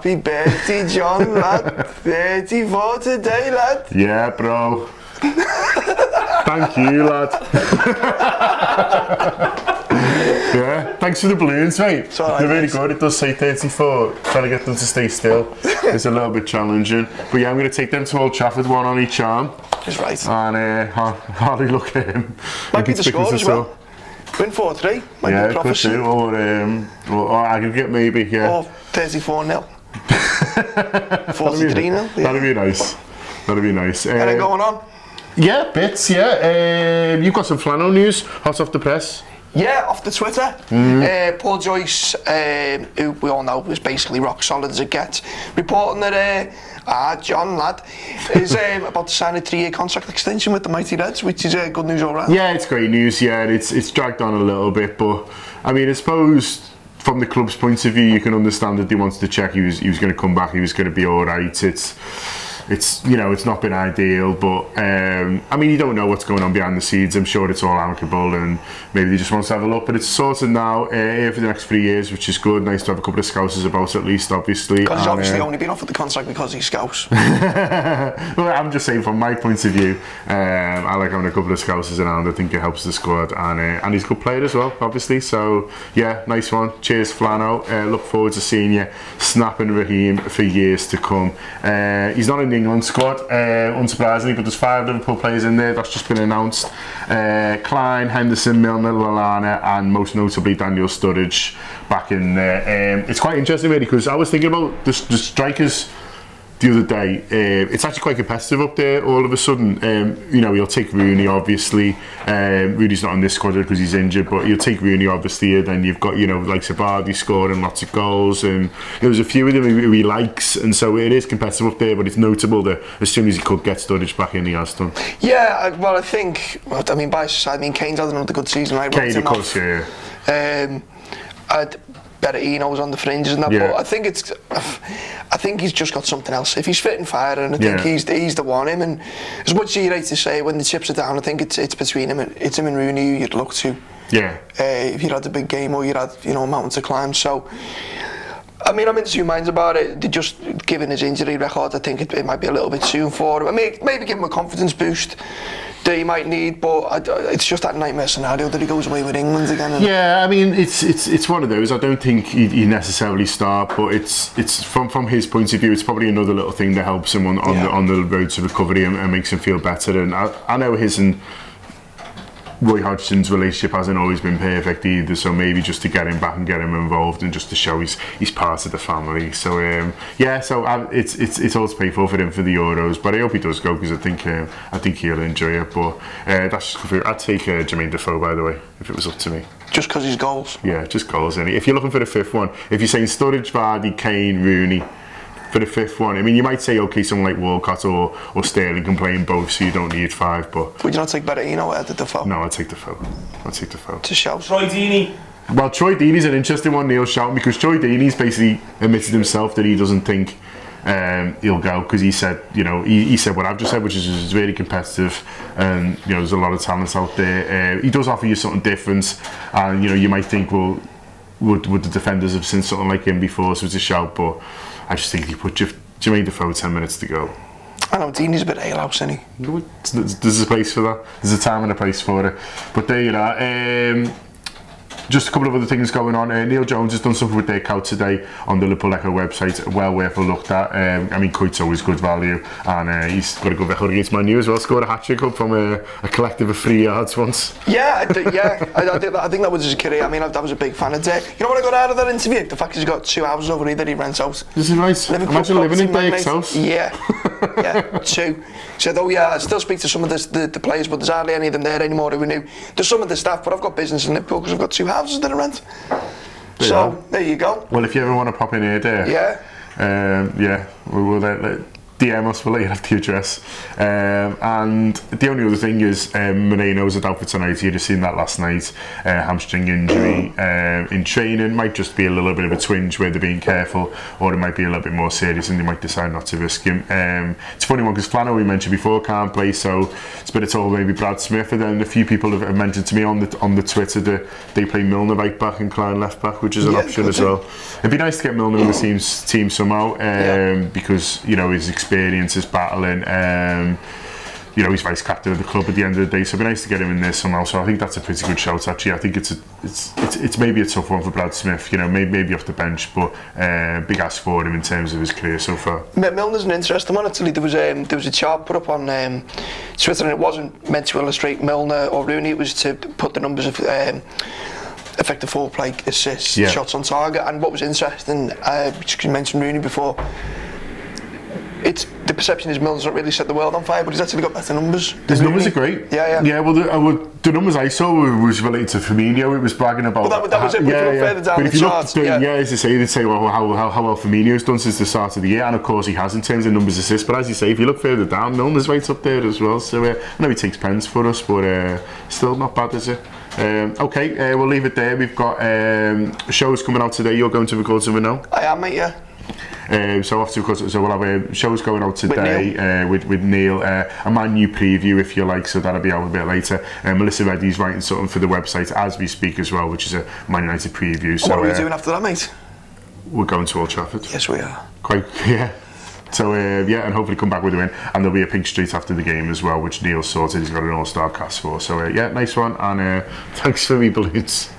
Happy birthday, John, lad. 34 today, lad. Yeah, bro. Thank you, lad. Yeah, thanks for the balloons, mate. They're really good. It does say 34. Trying to get them to stay still is a little bit challenging. But yeah, I'm going to take them to Old Trafford, one on each arm. That's right. And hardly look at him. Might be the score as well. Win 4-3. Might be prophecy. Could do. Or aggregate maybe, yeah. Or 34-0. 43-0. That'd be nice. That'd be nice. Anything going on? Yeah, bits, yeah. You've got some flannel news, hot off the press. Yeah, off the Twitter. Paul Joyce, who we all know is basically rock solid as it gets, reporting that John, lad, is about to sign a 3-year contract extension with the Mighty Reds, which is good news all round. Yeah, it's great news, yeah. It's dragged on a little bit, but I mean, I suppose from the club's point of view, you can understand that they wanted to check he was going to come back, he was going to be all right. It's you know, it's not been ideal, but I mean, you don't know what's going on behind the scenes. I'm sure it's all amicable, and maybe they just want to have a look. But it's sorted now here for the next 3 years, which is good. Nice to have a couple of Scousers about, at least, obviously. Because he's obviously only been offered the contract because he's Scouse. Well, I'm just saying, from my point of view, I like having a couple of Scousers around. I think it helps the squad, and he's a good player as well, obviously. So yeah, nice one. Cheers, Flano. Look forward to seeing you snapping Raheem for years to come. He's not in the England squad, unsurprisingly, but there's 5 Liverpool players in there. That's just been announced. Klein, Henderson, Milner, Lallana, and most notably Daniel Sturridge back in there. It's quite interesting, really, because I was thinking about the strikers the other day. It's actually quite competitive up there all of a sudden. You know, you'll take Rooney, obviously. Rooney's not on this squad because he's injured, but you'll take Rooney, obviously. Then you've got, you know, like Savardi scoring lots of goals, and there's a few of them who he likes, and so it is competitive up there. But it's notable that as soon as he could get Sturridge back in, he has done. Yeah, well, I think, I mean, by side, I mean, Kane's had another good season, right? Kane, of course, yeah. Berahino was on the fringes and that, but I think he's just got something else. If he's fit and firing, I think he's the one. Him, and as much as you like to say, when the chips are down, I think it's between him and Rooney who you'd look to. Yeah. If you had a big game or you had, you know, a mountain to climb. So, I mean, I'm in 2 minds about it. Just given his injury record, I think it might be a little bit soon for him. I mean, maybe give him a confidence boost that he might need, but it's just that nightmare scenario that he goes away with England again. Yeah, I mean, it's one of those. I don't think he necessarily start, but it's from his point of view, it's probably another little thing that helps him on the road to recovery and makes him feel better. And I know his and Roy Hodgson's relationship hasn't always been perfect either, so maybe just to get him back and get him involved and just to show he's part of the family. So yeah, so it's all to pay for him for the Euros, but I hope he does go, because I think he'll enjoy it. But that's just, I'd take Jermaine Defoe, by the way, if it was up to me. Just because he's goals? Yeah, just goals. If you're looking for the 5th one, if you're saying Sturridge, Vardy, Kane, Rooney for the 5th one, I mean, you might say, okay, someone like Walcott or Sterling can play in both, so you don't need 5, but... Would you not take Berahino out of Defoe? No, I'd take Defoe. I'd take Defoe. To shout. Troy Deeney. Well, Troy Deeney's an interesting one, Neil shouting, because Troy Deeney's basically admitted himself that he doesn't think he'll go, because he said, you know, he said what I've just said, which is it's really competitive, and you know, there's a lot of talent out there. He does offer you something different, and you know, you might think, well, would the defenders have seen something like him before, so it's a shout, but I just think if you put Jermaine Defoe 10 minutes to go. I know, Deeney's a bit alehouse, isn't he? There's a place for that. There's a time and a place for it. But there you are. Just a couple of other things going on. Neil Jones has done something with their couch today on the Liverpool Echo website. Well worth a look at. I mean, Coit's always good value, and he's got a good record against Man U as well. Scored a hat-trick up from a collective of 3 yards once. Yeah, I think that was his career. I mean, I was a big fan of it. You know what I got out of that interview? The fact he's got 2 houses over here that he rents out. This is nice. Liverpool, imagine living in Dake's house. Yeah, yeah, 2. He said, oh yeah, I still speak to some of the players, but there's hardly any of them there anymore who knew. There's some of the staff, but I've got business in Liverpool because I've got 2 houses that I rent. So there you go. Well, if you ever want to pop in here, there. Yeah. Yeah. Well, DM us, we'll let you have the address. And the only other thing is Moreno's out for tonight. You'd have seen that last night. Hamstring injury in training. Might just be a little bit of a twinge where they're being careful, or it might be a little bit more serious and they might decide not to risk him. It's a funny one because Flano, we mentioned before, can't play, so it's been a told maybe Brad Smith, and then a few people have mentioned to me on the Twitter that they play Milner right back and Klein left back, which is an option as well. It'd be nice to get Milner in the team somehow, because you know his experience is battling. You know, he's vice captain of the club at the end of the day, so it'd be nice to get him in there somehow. So I think that's a pretty good shout. Actually, I think it's maybe a tough one for Brad Smith. You know, maybe off the bench, but big ask for him in terms of his career so far. Milner's an interesting one. Actually, there was a chart put up on Twitter, and it wasn't meant to illustrate Milner or Rooney. It was to put the numbers of effective forward play, assists, shots on target. And what was interesting, you mentioned Rooney before. It's the perception is Milner's not really set the world on fire, but he's actually got better numbers. His numbers are great. Yeah. Well, the numbers I saw was related to Firmino. It was bragging about. Well, that was it. We look further down the charts. As you say, they'd say, well, how well Firmino's done since the start of the year, and of course he has in terms of numbers assists. But as you say, if you look further down, Milner's right up there as well. So I know he takes pens for us, but still not bad, is it? Okay, we'll leave it there. We've got shows coming out today. You're going to record something now? I am, mate. Yeah. So we'll have shows going out today with Neil, a Man U preview if you like, so that'll be out a bit later. Melissa Reddy's writing something for the website as we speak as well, which is a Man United preview. So what are we doing after that, mate? We're going to Old Trafford. Yes, we are. So and hopefully come back with a win, and there'll be a Pink Street after the game as well, which Neil sorted. He's got an all-star cast for. So nice one, and thanks for me, balloons.